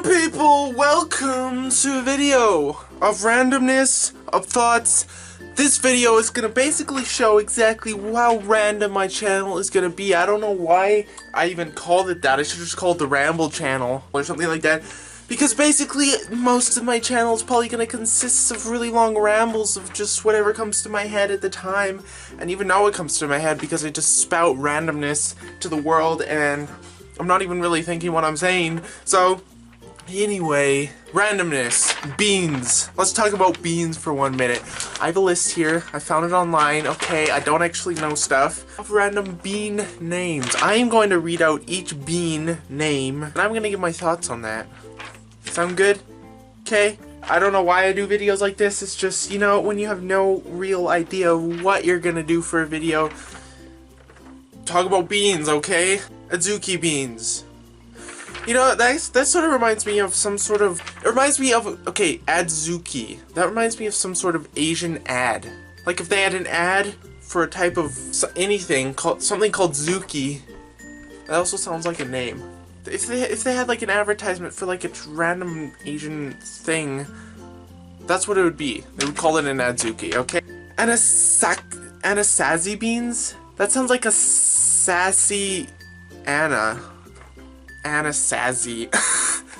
Hello people, welcome to a video of randomness, of thoughts. This video is gonna basically show exactly how random my channel is gonna be. I don't know why I even called it that. I should just call it the Ramble channel or something like that. Because basically most of my channel is probably gonna consist of really long rambles of just whatever comes to my head at the time. And even now it comes to my head because I just spout randomness to the world and I'm not even really thinking what I'm saying. So anyway, randomness, beans. Let's talk about beans for 1 minute. I have a list here. I found it online. Okay, I don't actually know stuff of random bean names. I am going to read out each bean name, and I'm going to give my thoughts on that. Sound good? Okay. I don't know why I do videos like this. It's just, you know, when you have no real idea what you're going to do for a video, talk about beans, okay? Adzuki beans. You know, that sort of reminds me of some sort of... It reminds me of... Okay, Adzuki. That reminds me of some sort of Asian ad. Like if they had an ad for a type of anything, something called Zuki. That also sounds like a name. If they had like an advertisement for like a random Asian thing, that's what it would be. They would call it an Adzuki, okay? Anasazi beans? That sounds like a sassy Anna. Anasazi.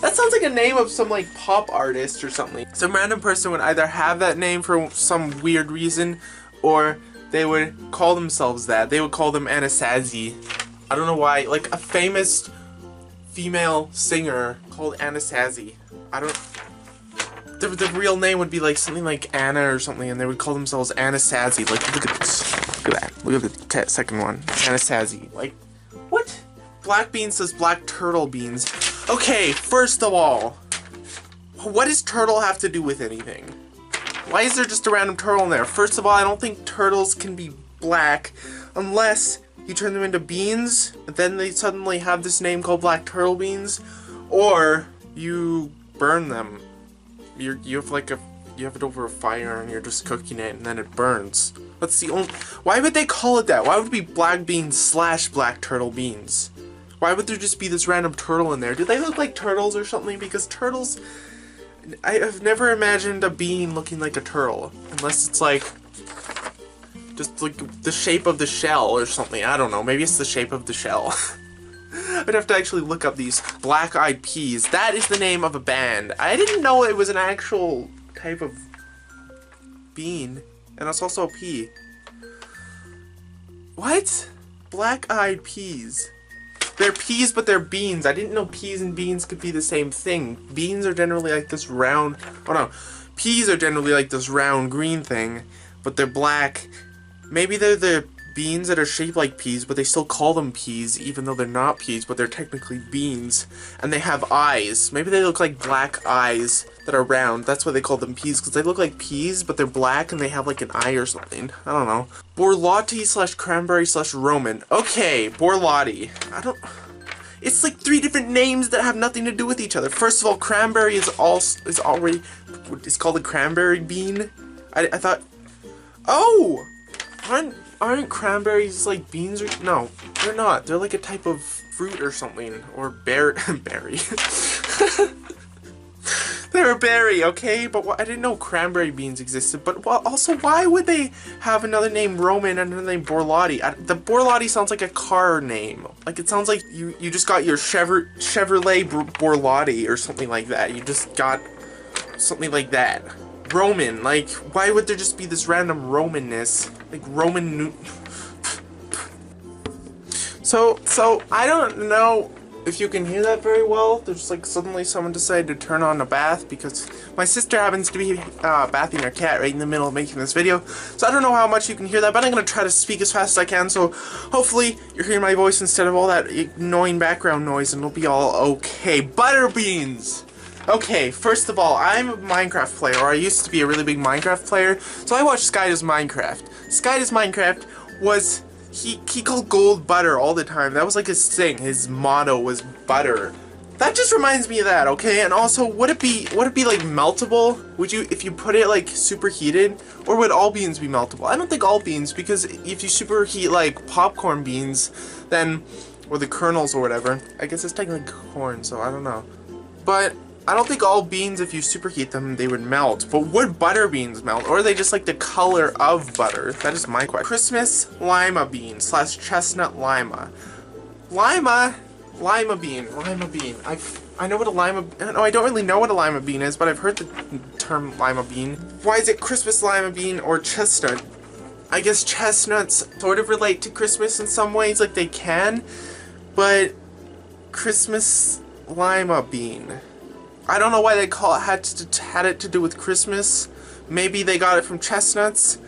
That sounds like a name of some like pop artist or something. Some random person would either have that name for some weird reason, or they would call themselves that. They would call them Anasazi. I don't know why. Like a famous female singer called Anasazi. I don't... The real name would be like something like Anna or something, and they would call themselves Anasazi. Like, look at this. Look at that. Look at the second one. Anasazi. Like, what? Black bean says black turtle beans. Okay, first of all, what does turtle have to do with anything? Why is there just a random turtle in there? First of all, I don't think turtles can be black unless you turn them into beans, and then they suddenly have this name called black turtle beans, or you burn them. You have it over a fire and you're just cooking it and then it burns. That's the only... Why would they call it that? Why would it be black beans / black turtle beans? Why would there just be this random turtle in there? Do they look like turtles or something? Because turtles... I have never imagined a bean looking like a turtle. Unless it's like... just like the shape of the shell or something. I don't know. Maybe it's the shape of the shell. I'd have to actually look up these Black Eyed Peas. That is the name of a band. I didn't know it was an actual type of bean. And it's also a pea. What? Black Eyed Peas. They're peas, but they're beans. I didn't know peas and beans could be the same thing. Beans are generally like this round... Oh no. Peas are generally like this round green thing, but they're black. Maybe they're the beans that are shaped like peas, but they still call them peas, even though they're not peas, but they're technically beans. And they have eyes. Maybe they look like black eyes that are round. That's why they call them peas, because they look like peas, but they're black and they have like an eye or something. I don't know. Borlotti / cranberry / Roman. Okay, Borlotti. I don't... It's like 3 different names that have nothing to do with each other. First of all, cranberry is already... It's called a cranberry bean. I thought... Oh! Aren't cranberries like beans or... No, they're not. They're like a type of fruit or something. Or berry. They're a berry, okay? But I didn't know cranberry beans existed. But also, why would they have another name Roman and another name Borlotti? The Borlotti sounds like a car name. Like, it sounds like you just got your Chevrolet Borlotti or something like that. You just got something like that. Roman, like, why would there just be this random Romanness? Like, Roman... So, I don't know if you can hear that very well. There's, like, suddenly someone decided to turn on a bath because my sister happens to be bathing her cat right in the middle of making this video. So I don't know how much you can hear that, but I'm going to try to speak as fast as I can, so hopefully you're hearing my voice instead of all that annoying background noise, and it'll be all okay. Butterbeans! Okay, first of all, I'm a Minecraft player, or I used to be a really big Minecraft player, so I watched Sky Does Minecraft. Sky Does Minecraft was, he called gold butter all the time. That was like his thing. His motto was butter. That just reminds me of that, okay? And also, would it be like meltable? Would you, if you put it like superheated, or would all beans be meltable? I don't think all beans, because if you superheat like popcorn beans, then, or the kernels or whatever, I guess it's technically corn, so I don't know. But I don't think all beans, if you superheat them, they would melt. But would butter beans melt? Or are they just like the color of butter? That is my question. Christmas lima bean / chestnut lima. Lima bean. I know what a lima... No, I don't really know what a lima bean is, but I've heard the term lima bean. Why is it Christmas lima bean or chestnut? I guess chestnuts sort of relate to Christmas in some ways, like they can, but Christmas lima bean. I don't know why they had it to do with Christmas. Maybe they got it from chestnuts.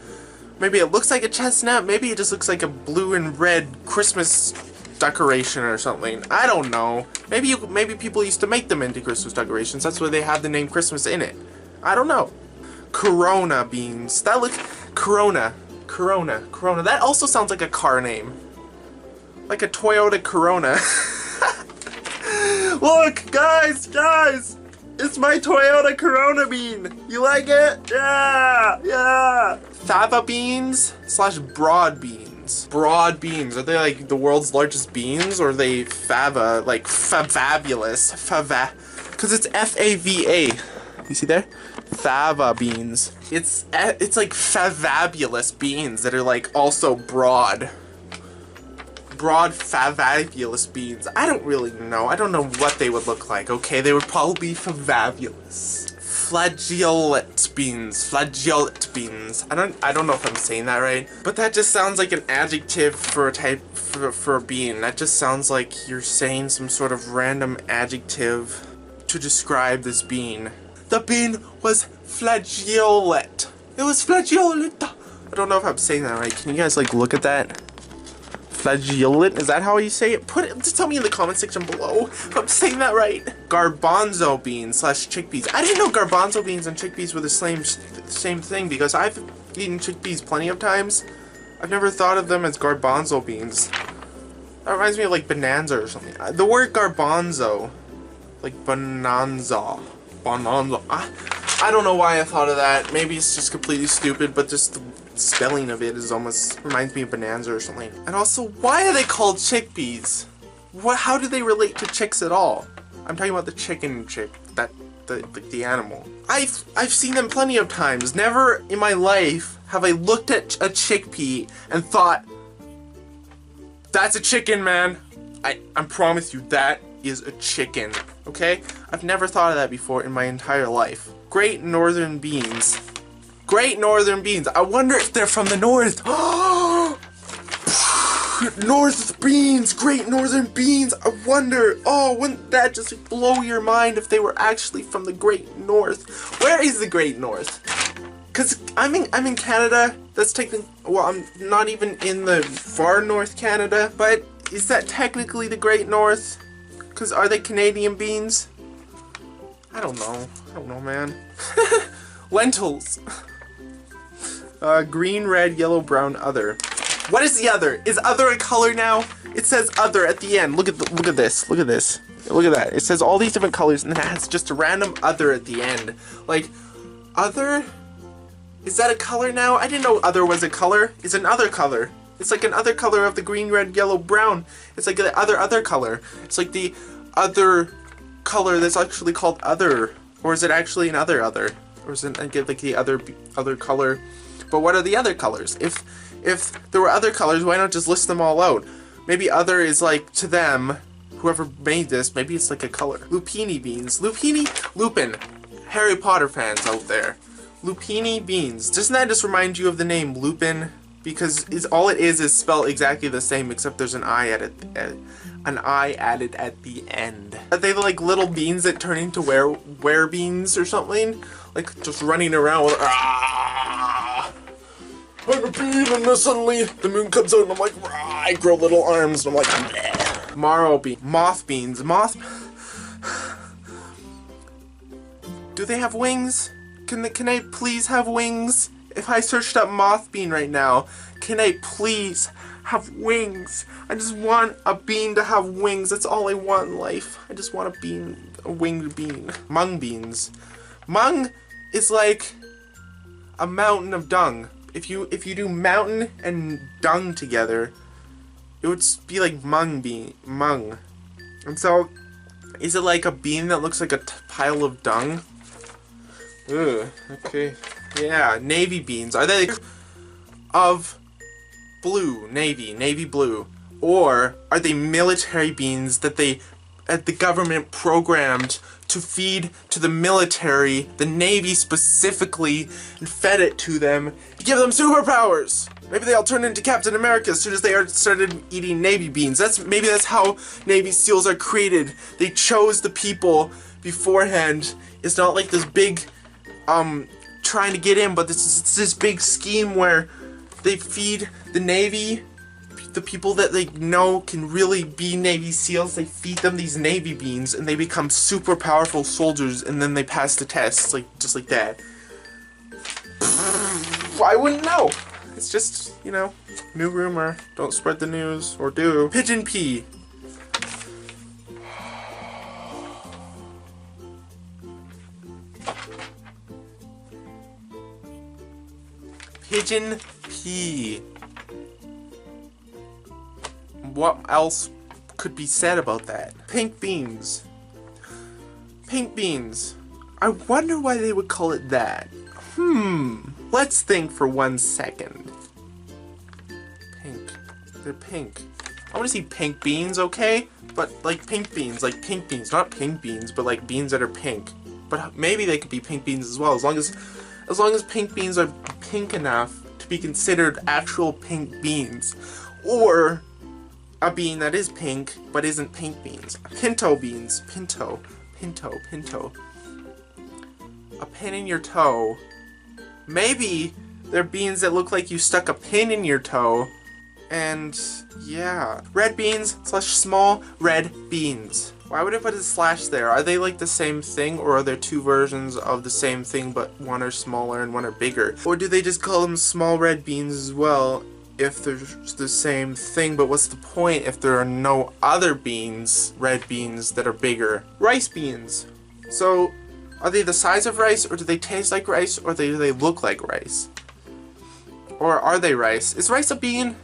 Maybe it looks like a chestnut. Maybe it just looks like a blue and red Christmas decoration or something. I don't know. Maybe people used to make them into Christmas decorations. That's why they have the name Christmas in it. I don't know. Corona beans. That looks... Corona. That also sounds like a car name. Like a Toyota Corona. Look, guys! It's my Toyota Corona bean! You like it? Yeah! Fava beans / broad beans. Broad beans. Are they like the world's largest beans? Or are they fava, like fabulous? Because it's F-A-V-A. You see there? Fava beans. It's like fabulous beans that are like also broad. Broad fabulous beans. I don't really know. I don't know what they would look like. Okay, they would probably be fabulous. Flagellate beans. I don't know if I'm saying that right, but that just sounds like an adjective for a type for a bean. That just sounds like you're saying some sort of random adjective to describe this bean. The bean was flagellate. It was flagellate. I don't know if I'm saying that right. Can you guys like look at that? Flagellate? Is that how you say it? Just tell me in the comment section below if I'm saying that right. Garbanzo beans / chickpeas. I didn't know garbanzo beans and chickpeas were the same thing because I've eaten chickpeas plenty of times. I've never thought of them as garbanzo beans. That reminds me of like bonanza or something. The word garbanzo, like bonanza. I don't know why I thought of that. Maybe it's just completely stupid, but just the spelling of it is almost reminds me of bonanza or something. And also, why are they called chickpeas? How do they relate to chicks at all? I'm talking about the chicken chick, the animal. I've seen them plenty of times. Never in my life have I looked at a chickpea and thought, that's a chicken, man. I promise you that is a chicken. Okay? I've never thought of that before in my entire life. Great Northern beans. Great Northern beans. I wonder if they're from the north. North beans. Great Northern beans. I wonder. Oh, wouldn't that just blow your mind if they were actually from the Great North? Where is the Great North? Because I'm in Canada. That's technically... Well, I'm not even in the far north Canada. But is that technically the Great North? Because are they Canadian beans? I don't know, man. Lentils. Green, red, yellow, brown, other. What is the other? Is other a color now? It says other at the end. Look at this. Look at that. It says all these different colors and it has just a random other at the end. Like, other? Is that a color now? I didn't know other was a color. It's an other color. It's like an other color of the green, red, yellow, brown. It's like the other color. It's like the other color that's actually called other. Or is it actually an other? Or is it like the other color? But what are the other colors? If there were other colors, why not just list them all out? Maybe other is like, to them, whoever made this, maybe it's like a color. Lupini beans. Lupin. Harry Potter fans out there. Lupini beans. Doesn't that just remind you of the name Lupin? Because all it is spelled exactly the same, except there's an I added at the end. Are they like little beans that turn into were beans or something? Like just running around with, I'm a bean, and then suddenly the moon comes out and I'm like, I grow little arms and I'm like, bleh. Marrow bean. Moth beans. Do they have wings? Can I please have wings? If I searched up moth bean right now, can I please have wings? I just want a bean to have wings. That's all I want in life. I just want a winged bean. Mung beans. Mung is like a mountain of dung. If you do mountain and dung together, it would be like mung. And so Is it like a bean that looks like a pile of dung? Ugh, okay. Yeah, navy beans. Are they of blue, navy blue? Or are they military beans that the government programmed to feed to the military, the Navy specifically, and fed it to them to give them superpowers? Maybe they all turned into Captain America as soon as they started eating Navy beans. Maybe that's how Navy SEALs are created. They chose the people beforehand. It's not like this big, trying to get in, but it's this big scheme where they feed the Navy, the people that they know can really be Navy SEALs, they feed them these Navy beans and they become super powerful soldiers, and then they pass the tests, just like that. I wouldn't know. It's just, you know, new rumor. Don't spread the news, or do. Pigeon pea. Pigeon pea. What else could be said about that? Pink beans. Pink beans. I wonder why they would call it that. Let's think for 1 second. Pink. They're pink. I want to see pink beans, okay? But like pink beans, not pink beans, but like beans that are pink. But maybe they could be pink beans as well, as long as pink beans are pink enough to be considered actual pink beans. Or a bean that is pink, but isn't pink beans. Pinto beans. Pinto. A pin in your toe. Maybe they're beans that look like you stuck a pin in your toe. And, yeah. Red beans / small red beans. Why would I put a slash there? Are they like the same thing, or are there two versions of the same thing, but one are smaller and one are bigger? Or do they just call them small red beans as well, if they're the same thing? But what's the point if there are no other beans, red beans, that are bigger? Rice beans. So, are they the size of rice, or do they taste like rice, or do they look like rice? Or are they rice? Is rice a bean?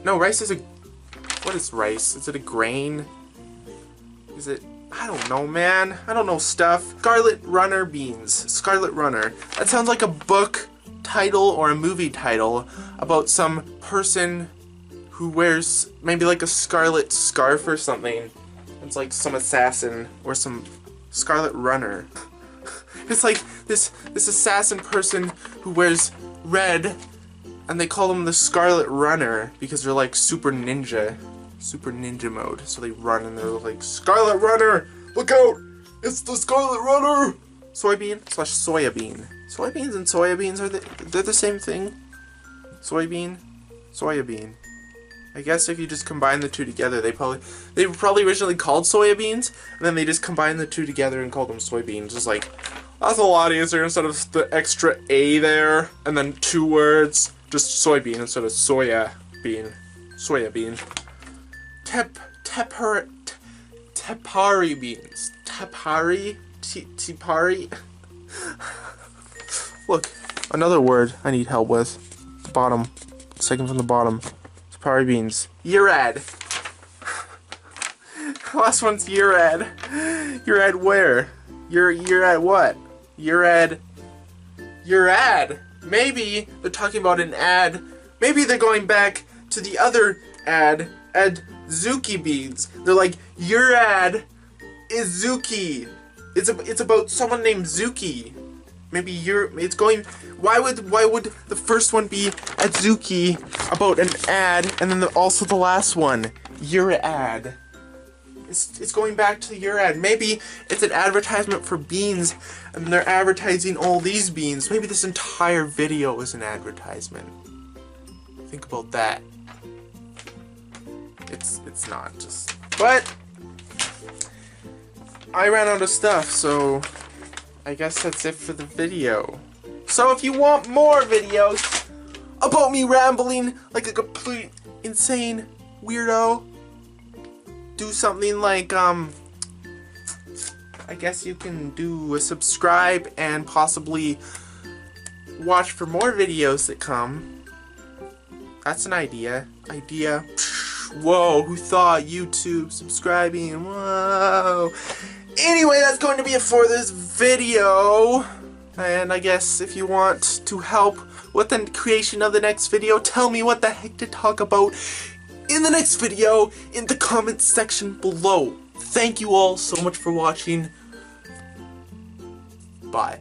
No, rice is a... What is rice? Is it a grain? Is it... I don't know, man. I don't know stuff. Scarlet Runner beans. Scarlet Runner. That sounds like a book title or a movie title about some person who wears maybe like a scarlet scarf or something. It's like some assassin or some Scarlet Runner. It's like this assassin person who wears red, and they call them the Scarlet Runner because they're like super ninja mode. So they run and they're like, Scarlet Runner, look out! It's the Scarlet Runner! Soybean / soybean. Soybeans and soybeans, they're the same thing? Soybean? Soybean. I guess if you just combine the two together, they were probably originally called soybeans, and then they just combined the two together and called them soybeans. Just like, that's a lot easier instead of the extra A there, and then 2 words. Just soybean instead of soya bean. Soya bean. Tepari beans. Tepari? Look, another word I need help with. The bottom. Second from the bottom. Tepari beans. Urad. Last one's Urad. Urad where? You're at what? Urad. Maybe they're talking about an ad. Maybe they're going back to the other ad. Zuki beans. They're like, your ad is Zuki. It's about someone named Zuki. Maybe it's going. Why would the first one be Adzuki about an ad, and then also the last one, your ad? It's going back to your ad. Maybe it's an advertisement for beans, and they're advertising all these beans. Maybe this entire video is an advertisement. Think about that. It's not just. But I ran out of stuff, so I guess that's it for the video. So if you want more videos about me rambling like a complete insane weirdo, do something like, I guess you can do a subscribe and possibly watch for more videos that come. That's an idea. Whoa, who thought YouTube subscribing? Whoa. Anyway, that's going to be it for this video. And I guess if you want to help with the creation of the next video, tell me what the heck to talk about in the next video in the comments section below. Thank you all so much for watching. Bye.